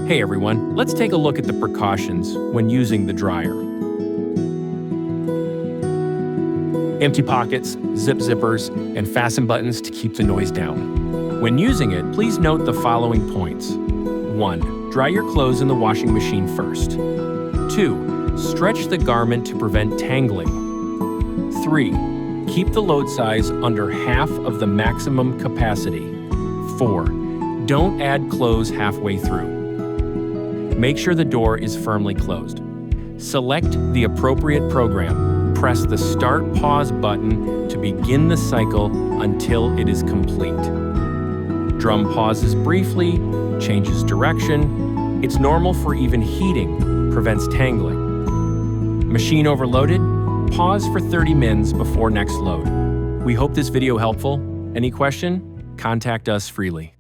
Hey everyone, let's take a look at the precautions when using the dryer. Empty pockets, zip zippers, and fasten buttons to keep the noise down. When using it, please note the following points. 1. Dry your clothes in the washing machine first. 2. Stretch the garment to prevent tangling. 3. Keep the load size under half of the maximum capacity. 4. Don't add clothes halfway through. Make sure the door is firmly closed. Select the appropriate program. Press the Start/Pause button to begin the cycle until it is complete. Drum pauses briefly, changes direction. It's normal for even heating, prevents tangling. Machine overloaded? Pause for 30 mins before next load. We hope this video helpful. Any question? Contact us freely.